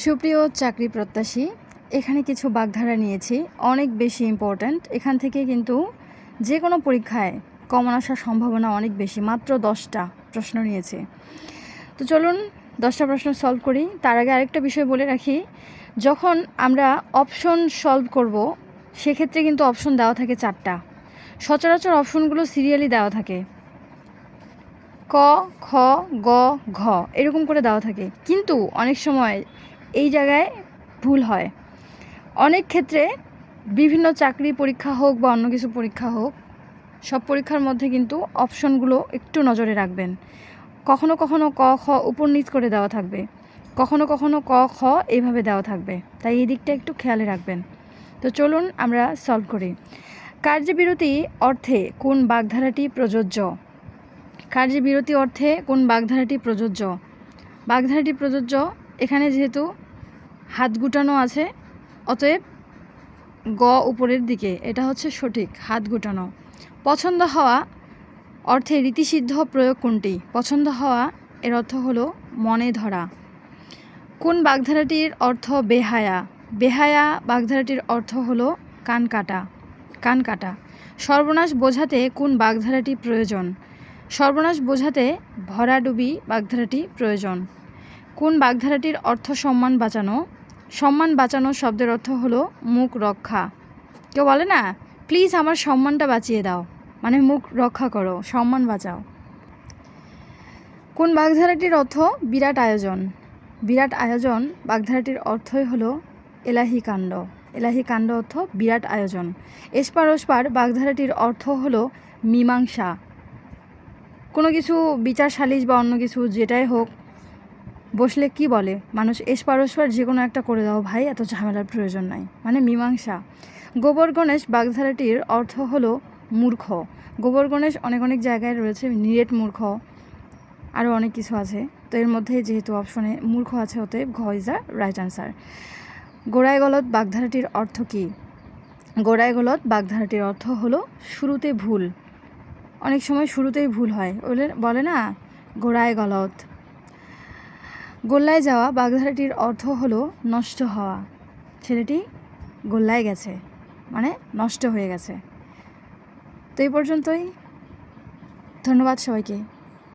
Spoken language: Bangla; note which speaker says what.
Speaker 1: সুপ্রিয় চাকরি প্রত্যাশী, এখানে কিছু বাগধারা নিয়েছি, অনেক বেশি ইম্পর্ট্যান্ট। এখান থেকে কিন্তু যে কোনো পরীক্ষায় কমন আসার সম্ভাবনা অনেক বেশি। মাত্র 10টা প্রশ্ন নিয়েছি। তো চলুন 10টা প্রশ্ন সলভ করি। তার আগে আরেকটা বিষয় বলে রাখি, যখন আমরা অপশন সলভ করব সেক্ষেত্রে কিন্তু অপশন দেওয়া থাকে 4টা। সচরাচর অপশনগুলো সিরিয়ালি দেওয়া থাকে, ক, খ, গ, ঘ এরকম করে দেওয়া থাকে, কিন্তু অনেক সময় এই জায়গায় ভুল হয়। অনেক ক্ষেত্রে বিভিন্ন চাকরি পরীক্ষা হোক বা অন্য কিছু পরীক্ষা হোক, সব পরীক্ষার মধ্যে কিন্তু অপশনগুলো একটু নজরে রাখবেন। কখনো কখনো ক, খ উপর নিচ করে দেওয়া থাকবে, কখনো কখনো ক, খ এইভাবে দেওয়া থাকবে, তাই এই দিকটা একটু খেয়ালে রাখবেন। তো চলুন আমরা সলভ করি। কার্যবিরতি অর্থে কোন বাগধারাটি প্রযোজ্য? কার্যবিরতি অর্থে কোন বাগধারাটি প্রযোজ্য? বাগধারাটি প্রযোজ্য এখানে যেহেতু হাত গুটানো আছে, অতএব গ উপরের দিকে, এটা হচ্ছে সঠিক, হাত গুটানো। পছন্দ হওয়া অর্থে রীতিসিদ্ধ প্রয়োগ কোনটি? পছন্দ হওয়া এর অর্থ হলো মনে ধরা। কোন বাগধারাটির অর্থ বেহায়া? বেহায়া বাগধারাটির অর্থ হলো কান কাটা, কান কাটা। সর্বনাশ বোঝাতে কোন বাগধারাটি প্রয়োজন? সর্বনাশ বোঝাতে ভরাডুবি বাগধারাটি প্রয়োজন। কোন বাগধারাটির অর্থ সম্মান বাঁচানো? সম্মান বাঁচানো শব্দের অর্থ হলো মুখ রক্ষা। কেউ বলে না, প্লিজ আমার সম্মানটা বাঁচিয়ে দাও, মানে মুখ রক্ষা করো, সম্মান বাঁচাও। কোন বাগধারাটির অর্থ বিরাট আয়োজন? বিরাট আয়োজন বাগধারাটির অর্থই হলো এলাহি কাণ্ড। এলাহি কাণ্ড অর্থ বিরাট আয়োজন। এসপার ওসপার বাগধারাটির অর্থ হলো মীমাংসা। কোনো কিছু বিচার সালিশ বা অন্য কিছু যেটাই হোক, বসলে কি বলে মানুষ, এসপার ওসপার যে কোনো একটা করে দাও ভাই, এত ঝামেলার প্রয়োজন নাই, মানে মীমাংসা। গোবর গণেশ বাগধারাটির অর্থ হলো মূর্খ। গোবর গণেশ অনেক অনেক জায়গায় রয়েছে, নিরেট মূর্খ, আরও অনেক কিছু আছে। তো এর মধ্যে যেহেতু অপশনে মূর্খ আছে, অতএব ঘ ইজ দ্য রাইট আনসার। গোড়ায় গলদ বাগধারাটির অর্থ কী? গোড়ায় গলদ বাগধারাটির অর্থ হলো শুরুতে ভুল। অনেক সময় শুরুতেই ভুল হয়, বলে না গোড়ায় গলদ। গোল্লায় যাওয়া বাগধারাটির অর্থ হলো নষ্ট হওয়া। ছেলেটি গোল্লায় গেছে, মানে নষ্ট হয়ে গেছে। তো এই পর্যন্তই, ধন্যবাদ সবাইকে।